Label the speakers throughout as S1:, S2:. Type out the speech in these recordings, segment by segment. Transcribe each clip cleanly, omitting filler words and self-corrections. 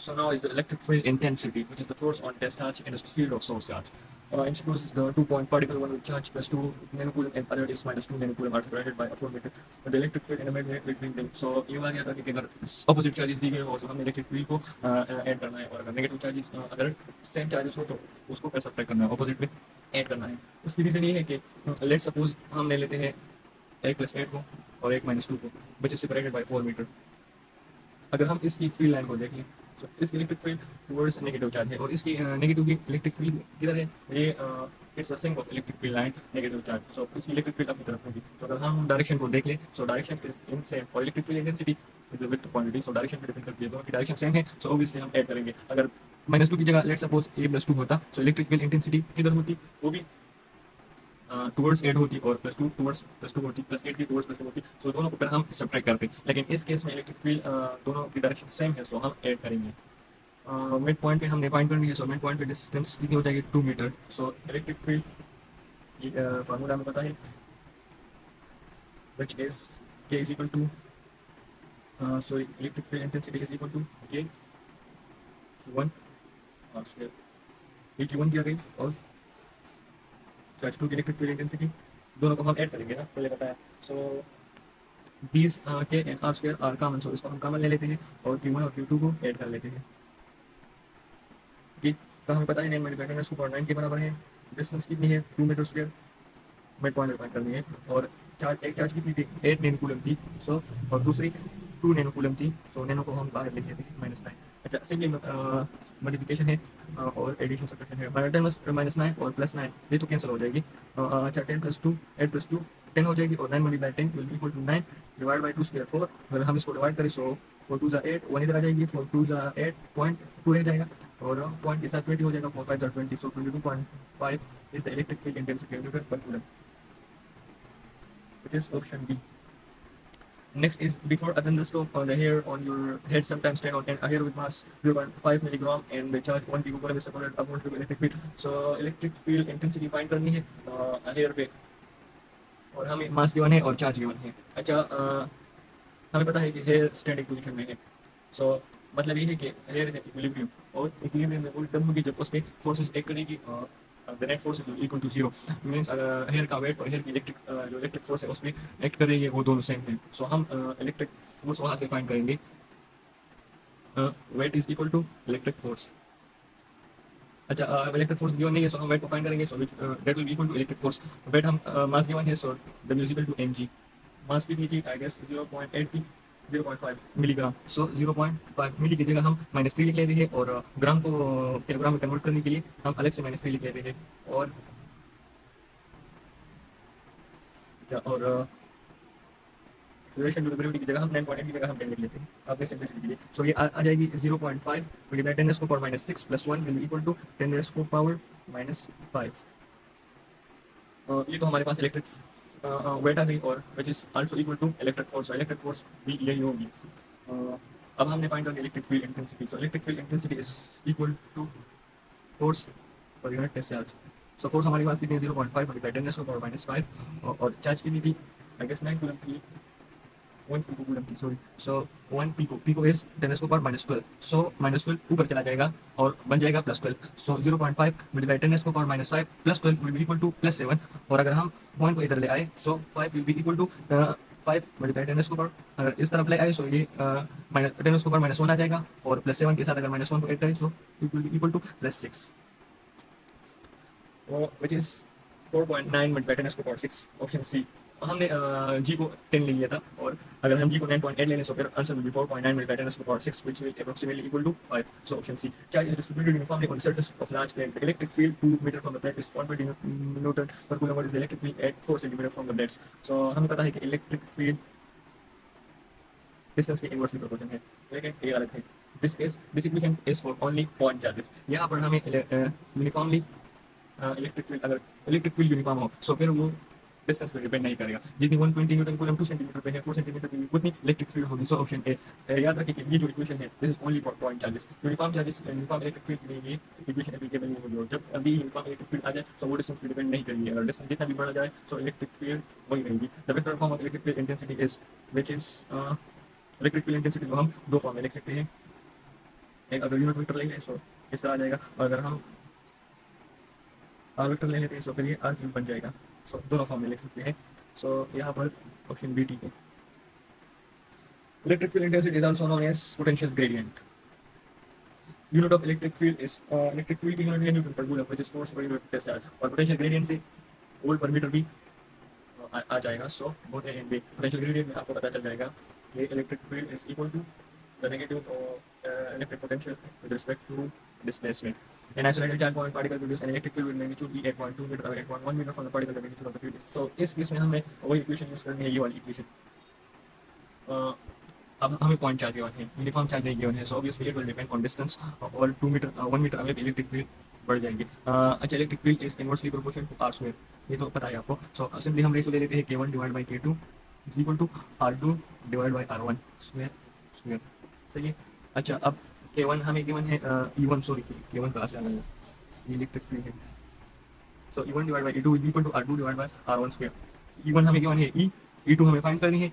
S1: So now is the electric field intensity, which is the force on test charge and the field of source charge. In suppose is the 2 point particle one with charge plus 2 nanocoulomb and other is minus 2 nanocoulomb are separated by a 4 meter. The electric field and the magnet between them. So ये आ गया था कि अगर opposite charges दी गई हो तो हमें electric field को ऐड करना है, और अगर negative charges अगर same charges हो तो उसको कैसे subtract करना है, opposite में ऐड करना है. उसकी रीजन ये है कि let's suppose हम ले लेते हैं एक प्लस एट को और एक माइनस टू को, which is separated by 4 metre. अगर हम इसकी फील्ड लाइन को देख लें तो इसकी electric field towards negative charge है, और इसकी नेगेटिव की इलेक्ट्रिक फील्ड किधर है, ये it's a sink of electric field line negative charge. So इसकी इलेक्ट्रिक फील्ड अपनी तरफ होगी. तो अगर हम डायरेक्शन को देख लें, so direction is in same और electric field intensity is a vector quantity. So direction पे डिपेंड करती है, दोनों की डायरेक्शन सेम है, सो ऑब्वियसली हम ऐड करेंगे. अगर माइनस टू की जगह let's suppose A plus two होता, सो इलेक्ट्रिक फील्ड इंटेंसिटी किधर होती, वो भी टूवर्ड्स एट होती, और plus two towards plus two होती, प्लस एट की टूवर्ड्स प्लस टू होती. सो दोनों को फिर हम सब्ट्रैक्ट करते हैं, लेकिन इस केस में इलेक्ट्रिक फील्ड दोनों की डायरेक्शन सेम है, सो हम ऐड करेंगे. मिड पॉइंट पे हमने फाइंड करनी है, सो मिड पॉइंट पे डिस्टेंस कितनी हो जाएगी, 2 metre. So electric field formula हमें पता है, which is K is equal to sorry electric field intensity is equal to K one R square. ये Q1 किया गई और चार्ज टू की इलेक्ट्रिक फील्ड इंटेंसिटी, दोनों को हम ऐड करेंगे ना, पहले बताया. So these K and R square are common, so इसको हम कॉमन ले लेते हैं और Q1 और Q2 को ऐड कर लेते हैं. ठीक, तो हमें पता है 9 मल्टीप्लाई 10 को 9 के बराबर है. डिस्टेंस कितनी है, 2 metre square. Mid point find करनी है, और चार्ज एक चार्ज कितनी थी, 8 नैनो कूलम थी. सो और दूसरी 2 नैनो कूलम थी. सो नैनो को हम बाहर लिख लेते हैं -9. अच्छा, सिंपली मल्टीप्लिकेशन है और एडिशन सब्ट्रैक्शन है. -9 और +9 ये तो कैंसिल हो जाएगी. अच्छा, 10 + 2 8 + 2 10 हो जाएगी, और 9 × 10 will be equal to 9 divide by 2 square 4. अगर हम इसको डिवाइड करें, सो 4 2 ज़ा 8, 1 इधर आ जाएगी, 4 2 ज़ा 8 0.2 रह जाएगा, और पॉइंट के साथ 20 हो जाएगा, 4 5 ज़ा 20. सो 22.5 is the electric field intensity in newton पर coulomb, which is option B. Next is before a thunderstorm, the hair on your head sometimes stand on a hair with mass 0.5 milligram and the charge 1 picocoulomb is supported upon to electric field. So electric field intensity find करनी है hair पे, और हमें मास given है और charge given है. अच्छा, हमें पता है कि हेयर स्टैंडिंग पोजीशन में है. सो मतलब ये है कि हेयर इज इक्विलिब्रियम, और इक्विलिब्रियम में वो तब होगी जब उस पर फोर्सेस एक्ट करेगी, the net force is equal to 0. Means अगर हेयर का वेट और हेयर की इलेक्ट्रिक जो इलेक्ट्रिक फोर्स है उसमें एक्ट करेंगे, वो दोनों सेम है. सो हम इलेक्ट्रिक फोर्स वहाँ से फाइंड करेंगे, weight is equal to electric force. अच्छा, इलेक्ट्रिक फोर्स गिवन नहीं है, सो हम वेट को फाइंड करेंगे. So that will be equal to electric force. Weight हम मास गिवन है, so W is equal to mg. Mass कितनी थी, आई गेस 0.8 थी, 0.5 मिलीग्राम. सो 0.5 मिली की जगह हम -3 लिख लेते हैं, और ग्राम को किलोग्राम में कन्वर्ट करने के लिए हम अलग से -3 लिख लेते हैं. और एक्सेलरेशन टू द ग्रेविटी की जगह हम 9.8 की जगह हम 10 लिख लेते हैं अपने सिंपलिसिटी के लिए. सो ये आ जाएगी 0.5 मल्टीप्लाई 10 को power -6 + 1 will be equal to 10 को पावर -5. ये तो हमारे पास इलेक्ट्रिक वेट आ गई, और which is also equal to electric force. Electric force भी यही होगी. अब हमने फाइंड कर electric field intensity. So electric field intensity is equal to force पर unit test charge. So force हमारे पास कितनी है, 0.5 मल्टीप्लाई 10 को पावर -5, और चार्ज कितनी थी, आई गेस 9 कूलम थी, 1 पिको कूलम थी, सॉरी. सो 1 पिको इज 10 को पावर -12. सो -12 ऊपर चला जाएगा और बन जाएगा +12. सो 0.5 मल्टीप्लाई 10 को power -5 + 12 will be equal to +7. और अगर हम पॉइंट को इधर ले आए, so 5 will be equal to 5 multiply 10 को पावर, अगर इस तरफ ले आए, सो ये 10 को पावर -1 आ जाएगा, और +7 के साथ अगर -1 को ऐड करें, so it will be equal to +6, which is 4.9 multiply 10 को पावर 6, ऑप्शन सी. हमने जी को 10 ले लिया था, और अगर हम जी को 9.8 ले लें, सो फिर आंसर विल बी 4.9 मल्टीप्लाई 10 को power 6, which will approximately equal to 5. So option C. Charge is distributed uniformly on the surface of large plate. The electric field 2 meter from the plate is 120 newton per coulomb. What is the electric field at 4 centimeter from the plates? So हमें पता है कि electric field distance के inversely proportional है, लेकिन ये गलत है. This equation is for only point charges. यहाँ पर हमें यूनिफॉर्मली इलेक्ट्रिक फील्ड, अगर इलेक्ट्रिक फील्ड यूनिफॉर्म हो, सो फिर वो डिस्टेंस पे डिपेंड नहीं करेगा. जितनी 120 न्यूटन कूलम 2 सेंटीमीटर पे है, 4 सेंटीमीटर पे भी उतनी इलेक्ट्रिक फील्ड होगी. So option A. याद रखिए कि ये जो इक्वेशन है, this is only for point charges. Uniform charges, uniform electric field के लिए ये इक्वेशन एप्लीकेबल नहीं होगी, और जब अभी यूनिफॉर्म इलेक्ट्रिक फील्ड आ जाए, सो वो डिस्टेंस पे डिपेंड नहीं करेगी. अगर डिस्टेंस जितना भी बढ़ा जाए, सो इलेक्ट्रिक फील्ड वही रहेगी. The vector form of electric field intensity is, which is electric field intensity को हम दो फॉर्म में लिख सकते हैं. एक अगर यूनिट वेक्टर ले लें सो इस तरह आ जाएगा, और अगर हम आर वेक्टर ले लेते हैं सो फिर ये आर क्यूब बन जाएगा। सो दोनों फॉर्म में लिख सकते हैं। सो यहाँ पर ऑप्शन बी ठीक है। Electric field intensity is also known as potential gradient. Unit of electric field is electric field की यूनिट है न्यूटन पर कूलम व्हिच इज फोर्स पर यूनिट डिस्चार्ज, और पोटेंशियल ग्रेडियंट से वोल्ट पर मीटर भी आ जाएगा। So both A and B potential gradient में आपको पता चल जाएगा कि electric field is equal to the negative electric potential with respect to displacement. An isolated charge point particle produce an electric field with magnitude E 8.2 meter or 8.1 meter from the particle the magnitude of the field. So इस case में हमें वही equation use करनी है, ये वाली equation. अब हमें पॉइंट चार्ज गिवन है, यूनिफॉर्म चार्ज नहीं गिवन है, so obviously it will depend on distance, और 1 मीटर अवेलेबल इलेक्ट्रिक फील्ड बढ़ जाएंगे। अच्छा, electric field is inversely proportional to R square, ये तो पता है आपको। सो सिंपली हम रेशियो ले लेते हैं K1 divide by K2 is equal to R2 divide by R1 square. सही है। अच्छा, अब K1 हमें गिवन है E1, सॉरी K1 क्लास जाना है, ये इलेक्ट्रिक फील्ड है। So E1 divide by E2 is equal to R2 divide by R1 square. E1 हमें गिवन है E, E2 हमें फाइंड करनी है,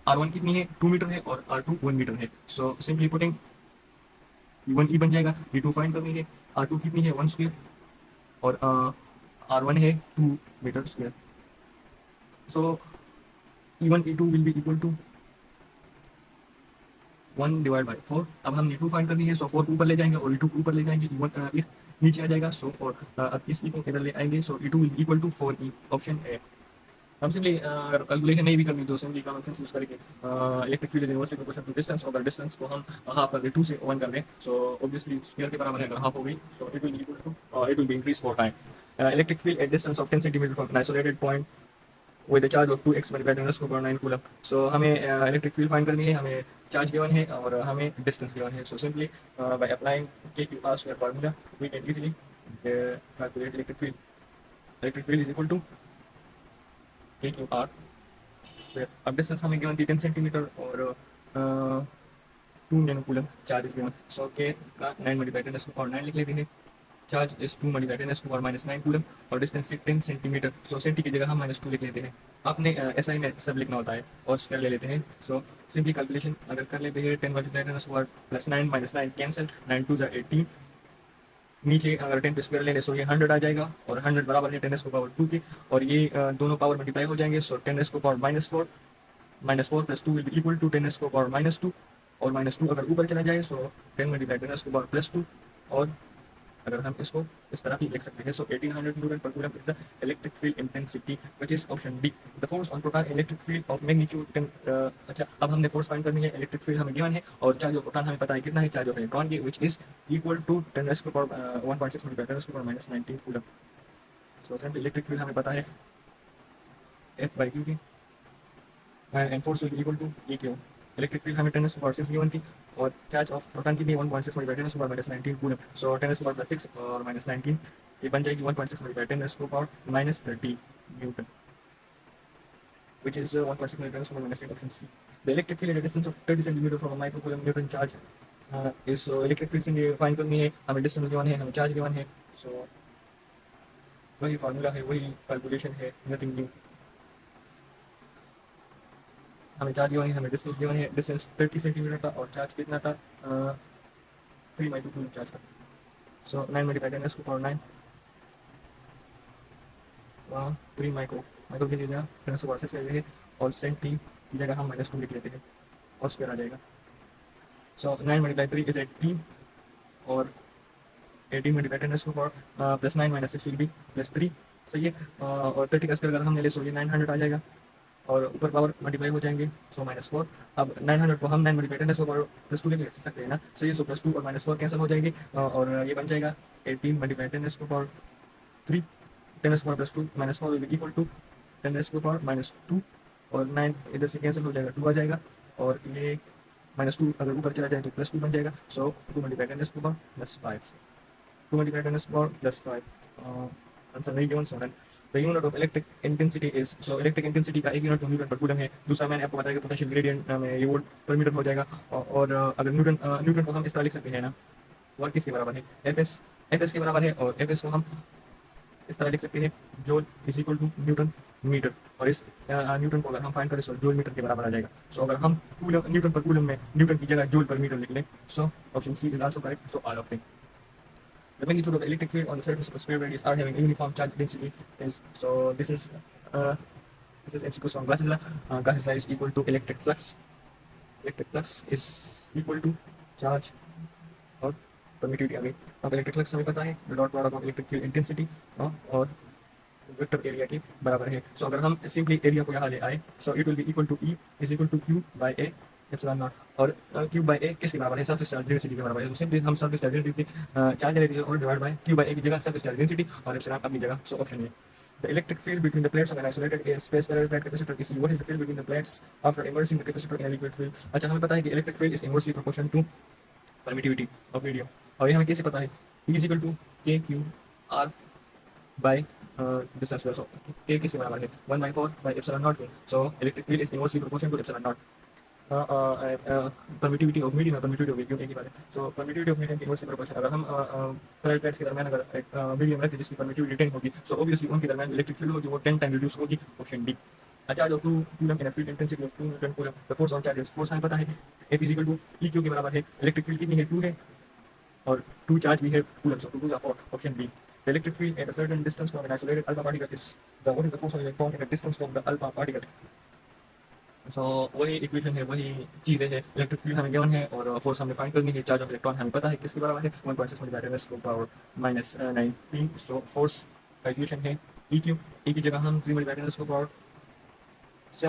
S1: R1 कितनी है 2 मीटर है और R2 1 मीटर है। So simply putting E1 E बन जाएगा, E2 फाइंड करनी है, R2 कितनी है 1 स्क्वायर और R1 है 2 metre square. So E1 E2 will be equal to 1 divide by 4। अब हम E2 फाइंड करनी है, सो 4 ऊपर ले जाएंगे और E2 ऊपर ले जाएंगे, E1 इस नीचे आ जाएगा। सो 4 अब इस E को इधर ले आएंगे, so E2 will be equal to 4E, option A. हम सिंपली कैलकुलेशन नहीं भी करनी तो सिंपली कॉमन सेंस यूज करके electric field is inversely proportional to distance, और डिस्टेंस को हम हाफ कर दें 2 से 1 कर दें, सो ऑब्वियसली स्क्वायर के बराबर है, अगर हाफ हो गई so it will equal to it will be increase four time. Electric field at distance of 10 centimetre from an isolated point with a charge of 2x multiplied by 10⁻⁹ coulomb. So हमें electric field find करनी है, हमें charge given है और हमें distance given है। So simply by applying KQ square formula we can easily calculate electric field. Electric field is equal to KQ square. अब distance हमें गिवन थी 10 सेंटीमीटर और 2 nano coulomb charge is given. So K का 9 multiply 10⁻⁹ लिख लेते हैं, charge is 2 multiply 10⁻⁻⁹ coulomb, और distance 10 centimetre. So centi की जगह हम -2 लिख लेते हैं। आपने SI में सब लिखना होता है और स्क्वायर ले लेते हैं। सो सिंपली कैलकुलेशन अगर कर लेते हैं 10 मल्टीप्लाई 10⁻⁻ प्लस 9 माइनस 9 कैंसिल, 9 2 18, नीचे अगर 10 पे स्क्वायर लेने सो ये 100 आ जाएगा, और 100 बराबर है 10⁻² के, और ये दोनों पावर मल्टीप्लाई हो जाएंगे। So 10⁻⁻⁻4 -4 plus 2 will be equal to 10⁻⁻², और -2 अगर ऊपर चला जाए सो 10 मल्टीप्लाई 10⁻+2, और अगर हम इसको इस तरह भी लिख सकते हैं। सो 1800 न्यूटन पर coulomb is the electric field intensity which is option D. The force on proton electric field of magnitude अच्छा, अब हमने फोर्स फाइंड करनी है, इलेक्ट्रिक फील्ड हमें गिवन है और चार्ज ऑफ प्रोटॉन हमें पता है कितना है, चार्ज ऑफ इलेक्ट्रॉन की which is equal to 1.6 multiply 10⁻⁻19 coulomb. So simply electric field हमें पता है F/q की, and force will equal to EQ। Electric field हमें 10⁻6 गिवन थी, और चार्ज ऑफ प्रोटॉन की थी 1.6 मल्टीप्लाई 10⁻⁻19 कूलम। सो 10⁻+6 और -19 ये बन जाएगी 1.6 multiply 10⁻⁻30 Newton, which is 1.6 micrograms per minute, option C. The electric field at a distance of 30 centimeter from a microcoulomb Newton charge is electric field से find करनी है, हमें डिस्टेंस गिवन है, हमें चार्ज गिवन है। सो वही फार्मूला है, वही कैलकुलेशन है, नथिंग न्यू। हमें चार्ज गिवन है, हमें डिस्टेंस गिवन है, डिस्टेंस 30 सेंटीमीटर था और चार्ज कितना था 3 माइक्रोकूलम चार्ज था। सो 9 मल्टीप्लाई 10⁻⁹ 3 माइक्रो की जगह 10⁻6 ले लेंगे, और सेंटी की जगह हम -2 लिख लेते हैं और स्क्वायर आ जाएगा। सो 9 मल्टीप्लाई 3 इज 18, और 18 multiply 10⁻⁴ plus 9 minus 6 will be +3। सही है। और 30 का स्क्वायर अगर हमने ले सो ये 900 आ जाएगा, और ऊपर पावर मल्टीप्लाई हो जाएंगे, सो -4। अब 900 को हम 9 मल्टीप्लाई 10⁻⁴ +2 लिख सकते हैं ना। सो ये सो +2 और -4 कैंसिल हो जाएंगे, और ये बन जाएगा 18 multiply 10⁻3 10⁻² +2 -4 will be equal to 10⁻² -2, और 9 इधर से कैंसिल हो जाएगा, 2 आ जाएगा, और ये -2 अगर ऊपर चला जाए तो +2 बन जाएगा। सो 2 मल्टीप्लाई 10⁻⁵ +5, 2 मल्टीप्लाई 10⁻⁵ +5, आंसर नहीं गिवन। So then the unit of electric intensity is, so electric intensity का एक यूनिट तो न्यूटन पर कूलम है। दूसरा मैंने आपको बताया कि पोटेंशियल ग्रेडियंट में ये वोल्ट पर मीटर हो जाएगा, और अगर न्यूटन को हम इस तरह लिख सकते हैं ना, वर्क किसके बराबर है, एफ एस के बराबर है, और एफ एस को हम इस तरह लिख सकते हैं, joule is equal to newton metre, और इस न्यूटन को अगर हम फाइंड करें, सो जूल मीटर के बराबर आ जाएगा। सो अगर हम कूलम न्यूटन पर कूलम में न्यूटन की जगह जूल पर मीटर लिख लें, so option C is also correct. So all of them. The magnitude of the electric field on the surface of a sphere radius r having a uniform charge density is, so uh, this is MCQ from Gauss's law. Gauss's law is equal to electric flux. Electric flux is equal to charge और permittivity आ गई। अब electric flux हमें पता है, dot product of electric field intensity और vector area के बराबर है। सो अगर हम सिंपली एरिया को यहाँ ले आए, so it will be equal to E is equal to Q by A epsilon naught, और क्यू बाई ए किसके बराबर है, सरफेस चार्ज डेंसिटी के बराबर है। तो सिंपली हम सरफेस चार्ज डेंसिटी चार्ज लेते हैं और डिवाइड बाय क्यू बाई ए की जगह सरफेस चार्ज डेंसिटी और एप्सिलॉन अपनी जगह। So option A, the electric field between the plates of an isolated space parallel plate capacitor is E. What is the field between the plates after immersing the capacitor in a liquid field? अच्छा, हमें पता है कि electric field is inversely proportional to permittivity of medium, और ये हमें कैसे पता है, E is equal to K Q R by distance square. So K किसके बराबर है, 1/4 by epsilon naught K. So electric field is inversely proportional to epsilon naught. Permittivity of medium, permittivity of vacuum एक ही बात है। So permittivity of medium की inversely proportion, अगर हम पैरेलल प्लेट्स के दरमियान अगर एक मीडियम रखते जिसकी परमिटिविटी 10 होगी, सो ऑब्वियसली उनके दरमियान इलेक्ट्रिक फील्ड होगी वो 10 टाइम रिड्यूस होगी। Option D. A charge of 2 coulomb in a field intensity of 2 Newton coulomb. The force on charges, force हमें पता है F is equal to EQ के बराबर है। इलेक्ट्रिक फील्ड कितनी है, 2 है, और 2 चार्ज भी है coulomb, so 2 4। Option B. The electric field at a certain distance from an isolated alpha particle is the, what is the force on electron at a distance from the alpha particle? सो वही equation है, वही चीज़ें है। Electric field हमें given है और force हमें find करनी है। चार्ज ऑफ इलेक्ट्रॉन हमें पता है किसके बराबर है, 1.6 × 10⁻⁻19। सो फोर्स का इक्वेशन है ई क्यू, ई की जगह हम 3 × 10⁻7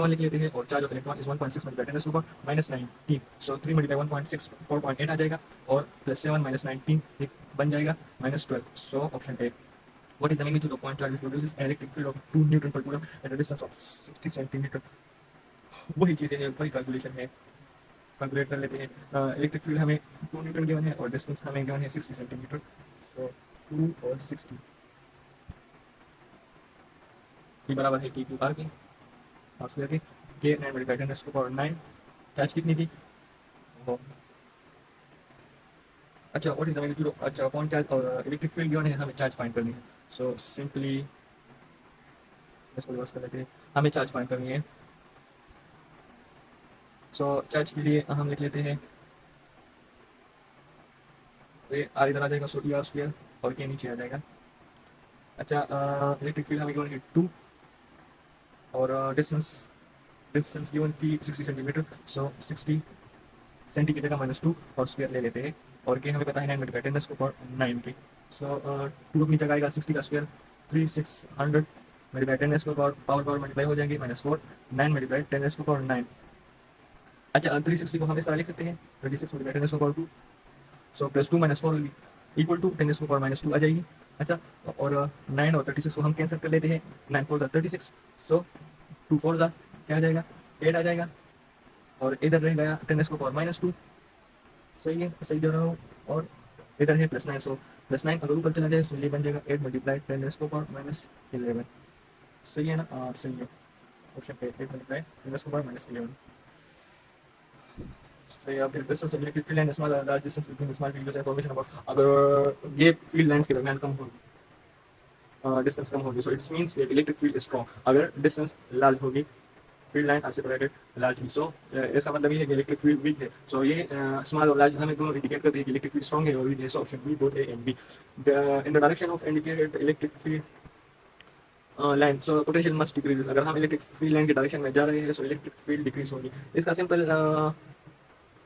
S1: लिख लेते हैं, और चार्ज ऑफ इलेक्ट्रॉन इज 1.6 × 10⁻19। सो 3 × 1.6 4.8 आ जाएगा, और +7 - 19 एक बन जाएगा -12। So option A. What is the magnitude of point charge which produces an electric field of 2 Newton per coulomb at a distance of 60 centimeter? वही चीज़ें हैं, वही कैलकुलेशन है, कैलकुलेट कर लेते हैं। इलेक्ट्रिक फील्ड हमें 2 न्यूटन गिवन है और डिस्टेंस हमें गिवन है 60 सेंटीमीटर। सो 2 और 60 ये बराबर है के क्यू आर के, और फिर के 9 × 10⁻9। चार्ज कितनी थी वो, अच्छा what is the magnitude of, अच्छा पॉइंट चार्ज और इलेक्ट्रिक फील्ड गिवन है, हमें चार्ज फाइंड करनी है। सो सिंपली इसको रिवर्स कर लेते हैं, हमें चार्ज फाइंड करनी है। सो चार्ज के लिए हम लिख लेते हैं, ये आर इधर आ जाएगा, सो ई आर स्क्वायर, और के नीचे आ जाएगा। अच्छा इलेक्ट्रिक फील्ड हमें गिवन है 2, और डिस्टेंस गिवन थी 60 सेंटीमीटर। सो 60 सेंटी की जगह -2 और स्क्वायर ले लेते हैं, और के हमें पता है 9 × 10⁻9 के। सो 2 अपनी जगह आएगा, 60 का स्क्वायर 3600 × 10⁻, पावर मल्टीप्लाई हो जाएंगे -4, 9 × 10⁻9। अच्छा 360 को हम इस तरह लिख सकते हैं, 36 × 10⁻²। सो +2 - 4 इक्वल टू 10⁻² आ जाएगी। अच्छा, और 9 और 36 को हम कैंसिल कर लेते हैं, 9 4 36। सो 2 4 क्या आ जाएगा, 8 आ जाएगा, और इधर रह गया 10⁻²। सही है, सही जा रहा हूँ, और इधर है +9। सो +9 अगर ऊपर चला जाए, सो ये बन जाएगा 8 × 10⁻11। सही है ना, सही है। ऑप्शन पे 8 × 10⁻11। सही है। फिर distance of electric field and small large distance between the small field use information about, अगर ये फील्ड लाइंस के दरमियान कम हो, डिस्टेंस कम होगी, so it's means that electric field is strong. अगर डिस्टेंस लार्ज होगी, field line are separated largely, so इसका मतलब ये है कि इलेक्ट्रिक फील्ड वीक है। सो ये स्मॉल और लार्ज हमें दोनों इंडिकेट करते हैं कि इलेक्ट्रिक फील्ड स्ट्रांग है और वीक है। So option B both A and B. In the direction of indicated electric field line, so potential must decrease. अगर हम इलेक्ट्रिक फील्ड लाइन के डायरेक्शन में जा रहे हैं, सो इलेक्ट्रिक फील्ड डिक्रीज होगी। इसका सिंपल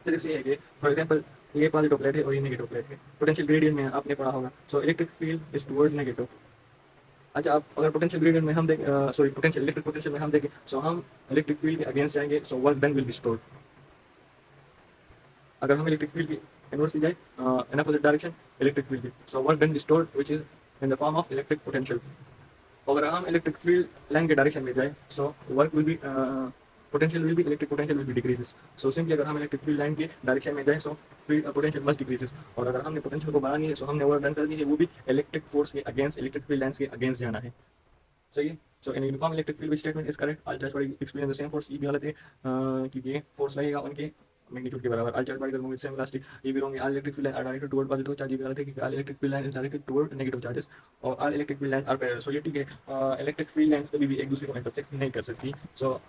S1: फिजिक्स ये है कि फॉर एग्जांपल ये पॉजिटिव प्लेट है और ये नेगेटिव प्लेट है, पोटेंशियल ग्रेडियंट में आपने पढ़ा होगा। सो electric field is towards negative. अच्छा, अब अगर पोटेंशियल ग्रेडियंट में हम देखें, सॉरी पोटेंशियल इलेक्ट्रिक पोटेंशियल में हम देखें, सो हम इलेक्ट्रिक फील्ड के अगेंस्ट जाएंगे, so work done will be stored. अगर हम इलेक्ट्रिक फील्ड की इनवर्सली जाए in opposite direction electric field की, so work done be stored which is in the form of electric potential. अगर हम इलेक्ट्रिक फील्ड लाइन के direction में जाए, so work will be potential will be electric potential will be decreases. So simply अगर हम electric field line के direction में जाए, so field potential must decreases. और अगर हमने पोटेंशियल को बढ़ानी है, सो हमने वर्क डन करनी है, वो भी इलेक्ट्रिक फोर्स के अगेंस्ट, इलेक्ट्रिक फील्ड लाइंस के अगेंस्ट जाना है। सही है। So in uniform electric field statement is correct. I just explain the same force. ये भी गलत है क्योंकि ये फोर्स लगेगा उनके मैग्नीट्यूड के बराबर। All charge particle move with same velocity, ये भी रॉन्ग है। All electric field line are directed toward positive charge, ये भी गलत है क्योंकि all electric field line is directed toward negative charges और all electric field line are parallel. So ये ठीक है, इलेक्ट्रिक फील्ड लाइंस कभी भी एक दूसरे को इंटरसेक्ट नहीं कर सकती, so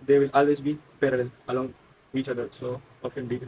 S1: they will always be parallel along each other. So option D